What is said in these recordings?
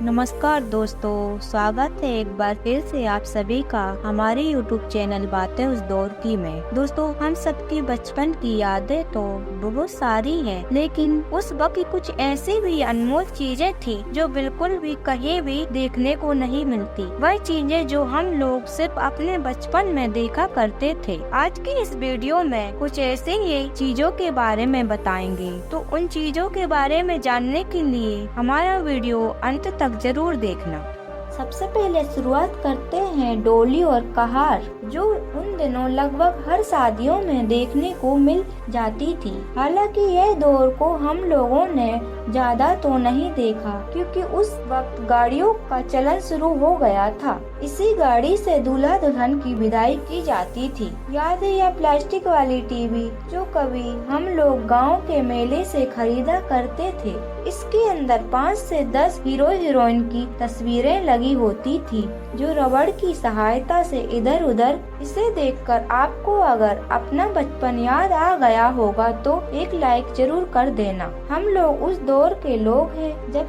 नमस्कार दोस्तों, स्वागत है एक बार फिर से आप सभी का हमारे YouTube चैनल बातें उस दौर की में। दोस्तों, हम सबकी बचपन की यादें तो बहुत सारी हैं, लेकिन उस वक्त की कुछ ऐसी भी अनमोल चीजें थी जो बिल्कुल भी कहीं भी देखने को नहीं मिलती। वह चीजें जो हम लोग सिर्फ अपने बचपन में देखा करते थे। आज की इस वीडियो में कुछ ऐसे ही चीजों के बारे में बताएंगे, तो उन चीजों के बारे में जानने के लिए हमारा वीडियो अंत तक जरूर देखना। सबसे पहले शुरुआत करते हैं डोली और कहार, जो उन दिनों लगभग हर शादियों में देखने को मिल जाती थी। हालांकि यह दौर को हम लोगों ने ज्यादा तो नहीं देखा, क्योंकि उस वक्त गाड़ियों का चलन शुरू हो गया था। इसी गाड़ी से दूल्हा दुल्हन की विदाई की जाती थी। याद है यह प्लास्टिक वाली टीवी जो कभी हम लोग गांव के मेले से खरीदा करते थे। इसके अंदर 5 से 10 हीरो हीरोइन की तस्वीरें लगी होती थी, जो रबड़ की सहायता से इधर उधर। इसे देखकर आपको अगर अपना बचपन याद आ गया होगा तो एक लाइक जरूर कर देना। हम लोग उस दौर के लोग हैं जब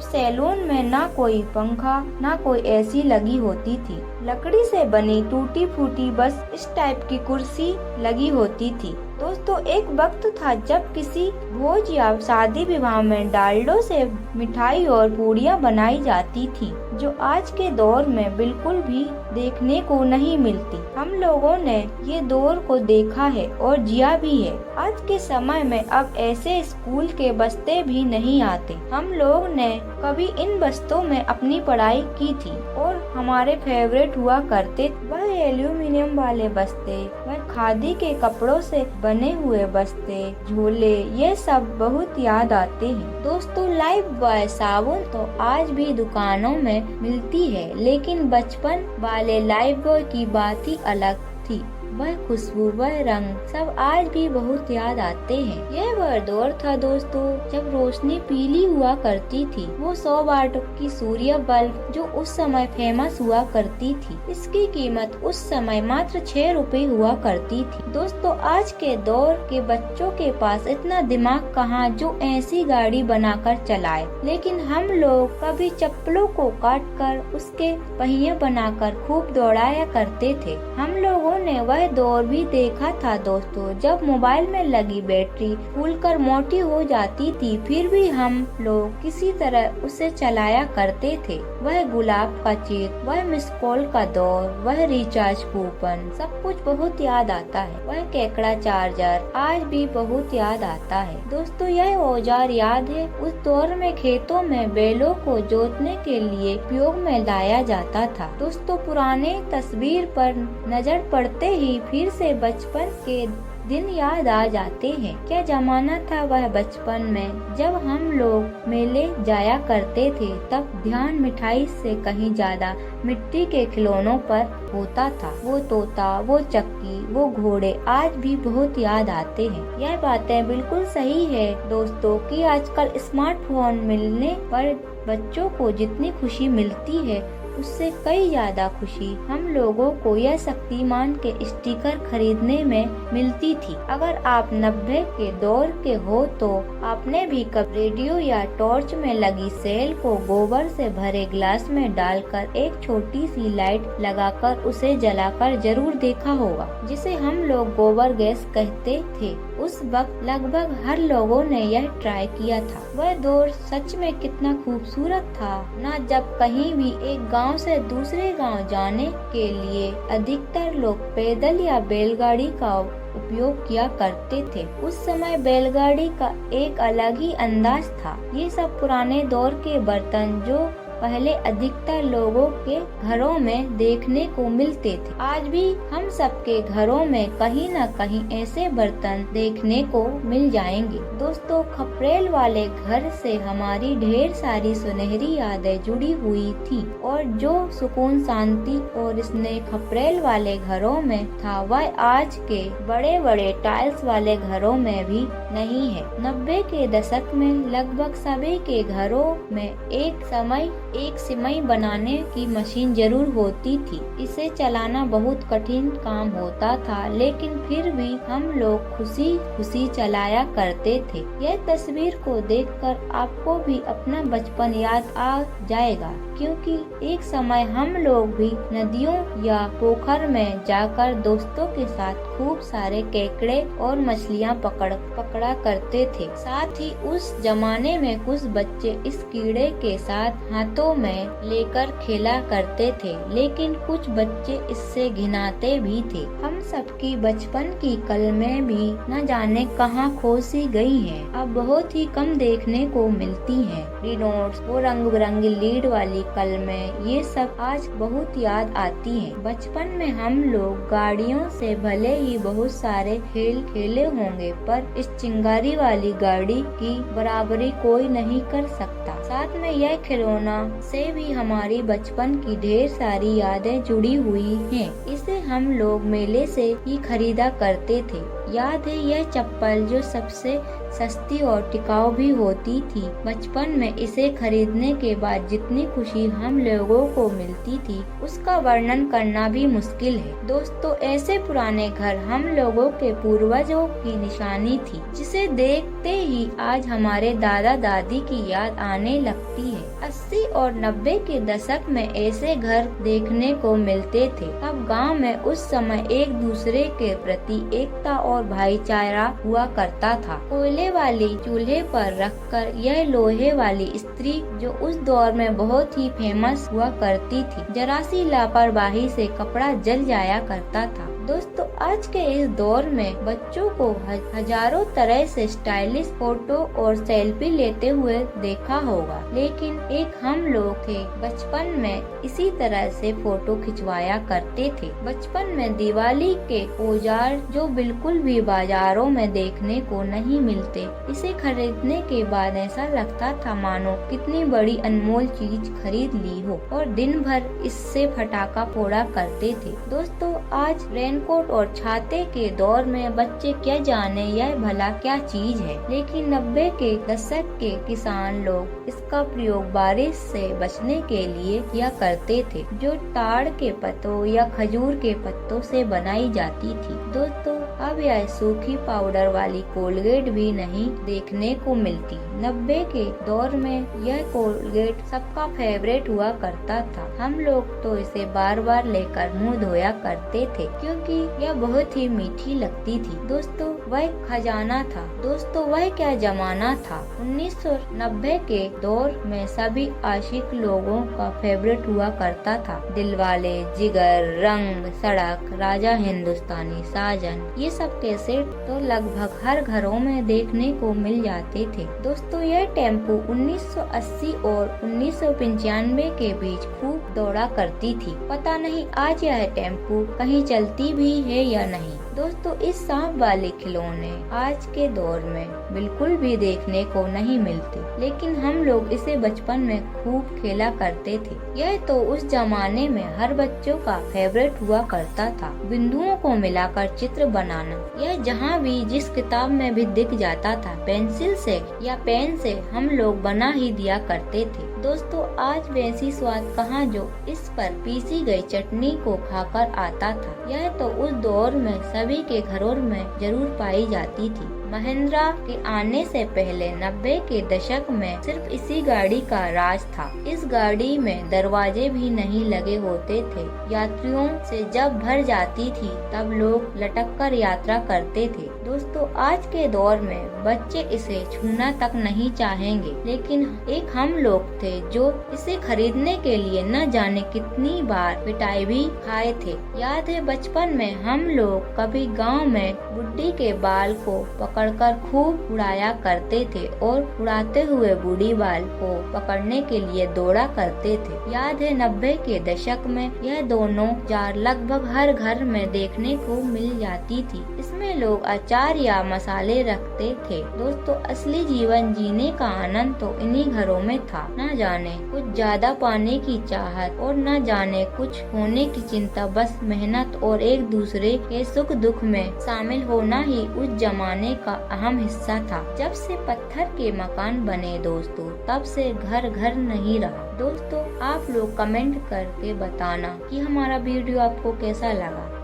सैलून में ना कोई पंखा ना कोई एसी लगी होती थी। लकड़ी से बनी टूटी फूटी बस इस टाइप की कुर्सी लगी होती थी। दोस्तों, एक वक्त था जब किसी भोज या शादी विवाह में डालडों से मिठाई और पूड़ियाँ बनाई जाती थी, जो आज के दौर में बिल्कुल भी देखने को नहीं मिलती। हम लोगों ने ये दौर को देखा है और जिया भी है। आज के समय में अब ऐसे स्कूल के बस्ते भी नहीं आते। हम लोग ने कभी इन बस्तों में अपनी पढ़ाई की थी और हमारे फेवरेट हुआ करते वह एल्यूमिनियम वाले बस्ते, वह खादी के कपड़ों से बने हुए बस्ते, झोले, ये सब बहुत याद आते हैं। दोस्तों, लाइफ बॉय साबुन तो आज भी दुकानों में मिलती है, लेकिन बचपन वाले लाइफ बॉय की बात ही अलग थी। वह खुशबू, वह रंग सब आज भी बहुत याद आते हैं। यह वह दौर था दोस्तों जब रोशनी पीली हुआ करती थी। वो 100 वाट की सूर्य बल्ब जो उस समय फेमस हुआ करती थी, इसकी कीमत उस समय मात्र 6 रुपए हुआ करती थी। दोस्तों, आज के दौर के बच्चों के पास इतना दिमाग कहाँ जो ऐसी गाड़ी बनाकर चलाए, लेकिन हम लोग कभी चप्पलों को काट कर उसके पहिए बनाकर खूब दौड़ाया करते थे। हम लोगों ने वह दौर भी देखा था दोस्तों जब मोबाइल में लगी बैटरी फूलकर मोटी हो जाती थी, फिर भी हम लोग किसी तरह उसे चलाया करते थे। वह गुलाब का चित्र, वह मिस कॉल का दौर, वह रिचार्ज कूपन, सब कुछ बहुत याद आता है। वह केकड़ा चार्जर आज भी बहुत याद आता है। दोस्तों, यह औजार याद है उस दौर में खेतों में बैलों को जोतने के लिए उपयोग में लाया जाता था। दोस्तों, पुराने तस्वीर पर नजर पड़ते ही फिर से बचपन के दिन याद आ जाते हैं। क्या जमाना था वह बचपन में जब हम लोग मेले जाया करते थे। तब ध्यान मिठाई से कहीं ज्यादा मिट्टी के खिलौनों पर होता था। वो तोता, वो चक्की, वो घोड़े आज भी बहुत याद आते हैं। यह बातें बिल्कुल सही है दोस्तों कि आजकल स्मार्टफोन मिलने पर बच्चों को जितनी खुशी मिलती है उससे कई ज्यादा खुशी हम लोगों को यह शक्तिमान के स्टिकर खरीदने में मिलती थी। अगर आप 90 के दौर के हो तो आपने भी कब रेडियो या टॉर्च में लगी सेल को गोबर से भरे ग्लास में डालकर एक छोटी सी लाइट लगाकर उसे जलाकर जरूर देखा होगा, जिसे हम लोग गोबर गैस कहते थे। उस वक्त लगभग हर लोगों ने यह ट्राई किया था। वह दौर सच में कितना खूबसूरत था ना। जब कहीं भी एक गांव से दूसरे गांव जाने के लिए अधिकतर लोग पैदल या बैलगाड़ी का उपयोग किया करते थे। उस समय बैलगाड़ी का एक अलग ही अंदाज था। ये सब पुराने दौर के बर्तन जो पहले अधिकतर लोगों के घरों में देखने को मिलते थे। आज भी हम सबके घरों में कहीं न कहीं ऐसे बर्तन देखने को मिल जाएंगे। दोस्तों, खपरेल वाले घर से हमारी ढेर सारी सुनहरी यादें जुड़ी हुई थी और जो सुकून, शांति और स्नेह खपरेल वाले घरों में था वह आज के बड़े बड़े टाइल्स वाले घरों में भी नहीं है। 90 के दशक में लगभग सभी के घरों में एक समय एक सिमई बनाने की मशीन जरूर होती थी। इसे चलाना बहुत कठिन काम होता था, लेकिन फिर भी हम लोग खुशी खुशी चलाया करते थे। यह तस्वीर को देखकर आपको भी अपना बचपन याद आ जाएगा, क्योंकि एक समय हम लोग भी नदियों या पोखर में जाकर दोस्तों के साथ खूब सारे केकड़े और मछलियाँ पकड़ा करते थे। साथ ही उस जमाने में कुछ बच्चे इस कीड़े के साथ हाथों में लेकर खेला करते थे, लेकिन कुछ बच्चे इससे घिनाते भी थे। हम सबकी बचपन की कलमें भी न जाने कहाँ खो सी गई हैं। अब बहुत ही कम देखने को मिलती हैं। रिनोट्स, वो रंग बिरंगी लीड वाली कलमें, ये सब आज बहुत याद आती हैं। बचपन में हम लोग गाड़ियों से भले ही बहुत सारे खेल खेले होंगे, पर इस चिंगारी वाली गाड़ी की बराबरी कोई नहीं कर सकता। साथ में यह खिलौना से भी हमारी बचपन की ढेर सारी यादें जुड़ी हुई हैं। इसे हम लोग मेले से ही खरीदा करते थे। याद है यह चप्पल जो सबसे सस्ती और टिकाऊ भी होती थी। बचपन में इसे खरीदने के बाद जितनी खुशी हम लोगों को मिलती थी, उसका वर्णन करना भी मुश्किल है। दोस्तों, ऐसे पुराने घर हम लोगों के पूर्वजों की निशानी थी, जिसे देखते ही आज हमारे दादा दादी की याद आने लगती है। 80 और 90 के दशक में ऐसे घर देखने को मिलते थे। अब गांव में उस समय एक दूसरे के प्रति एकता और भाईचारा हुआ करता था। कोयले वाली चूल्हे पर रखकर यह लोहे वाली इस्त्री जो उस दौर में बहुत ही फेमस हुआ करती थी, जरा सी लापरवाही से कपड़ा जल जाया करता था। दोस्तों, आज के इस दौर में बच्चों को हजारों तरह से स्टाइलिश फोटो और सेल्फी लेते हुए देखा होगा, लेकिन एक हम लोग थे बचपन में इसी तरह से फोटो खिंचवाया करते थे। बचपन में दिवाली के औजार जो बिल्कुल भी बाजारों में देखने को नहीं मिलते, इसे खरीदने के बाद ऐसा लगता था मानो कितनी बड़ी अनमोल चीज खरीद ली हो, और दिन भर इससे फटाका फोड़ा करते थे। दोस्तों, आज रेनकोट और छाते के दौर में बच्चे क्या जाने यह भला क्या चीज है, लेकिन 90 के दशक के किसान लोग इसका प्रयोग बारिश से बचने के लिए किया करते थे, जो ताड़ के पत्तों या खजूर के पत्तों से बनाई जाती थी। दोस्तों, अब यह सूखी पाउडर वाली कोलगेट भी नहीं देखने को मिलती। 90 के दौर में यह कोलगेट सबका फेवरेट हुआ करता था। हम लोग तो इसे बार बार लेकर मुंह धोया करते थे, क्योंकि यह बहुत ही मीठी लगती थी। दोस्तों, वह खजाना था। दोस्तों, वह क्या जमाना था। 1990 के दौर में सभी आशिक लोगों का फेवरेट हुआ करता था। दिलवाले, जिगर, रंग, सड़क, राजा हिंदुस्तानी, साजन, ये सब कैसेट तो लगभग हर घरों में देखने को मिल जाते थे। दोस्तों, यह टेम्पो 1980 और 1995 के बीच खूब दौड़ा करती थी। पता नहीं आज यह टेम्पो कहीं चलती भी है या नहीं। दोस्तों, इस सांप वाले खिलौने आज के दौर में बिल्कुल भी देखने को नहीं मिलते, लेकिन हम लोग इसे बचपन में खूब खेला करते थे। यह तो उस जमाने में हर बच्चों का फेवरेट हुआ करता था। बिंदुओं को मिलाकर चित्र बनाना, यह जहाँ भी जिस किताब में भी दिख जाता था, पेंसिल से या पेन से हम लोग बना ही दिया करते थे। दोस्तों, आज वैसी स्वाद कहाँ जो इस पर पीसी गई चटनी को खाकर आता था। यह तो उस दौर में सभी के घरों में जरूर पाई जाती थी। महिंद्रा के आने से पहले 90 के दशक में सिर्फ इसी गाड़ी का राज था। इस गाड़ी में दरवाजे भी नहीं लगे होते थे। यात्रियों से जब भर जाती थी तब लोग लटक कर यात्रा करते थे। दोस्तों, आज के दौर में बच्चे इसे छूना तक नहीं चाहेंगे, लेकिन एक हम लोग थे जो इसे खरीदने के लिए न जाने कितनी बार पिटाई भी खाए थे। याद है बचपन में हम लोग कभी गांव में बुड्ढी के बाल को पकड़कर खूब उड़ाया करते थे और उड़ाते हुए बूढ़ी बाल को पकड़ने के लिए दौड़ा करते थे। याद है 90 के दशक में यह दोनों जार लगभग हर घर में देखने को मिल जाती थी। इसमें लोग अचार या मसाले रखते थे। दोस्तों, असली जीवन जीने का आनंद तो इन्हीं घरों में था। न जाने कुछ ज्यादा पाने की चाहत और न जाने कुछ होने की चिंता, बस मेहनत और एक दूसरे के सुख दुख में शामिल होना ही उस जमाने का का अहम हिस्सा था। जब से पत्थर के मकान बने दोस्तों, तब से घर घर नहीं रहा। दोस्तों, आप लोग कमेंट करके बताना कि हमारा वीडियो आपको कैसा लगा।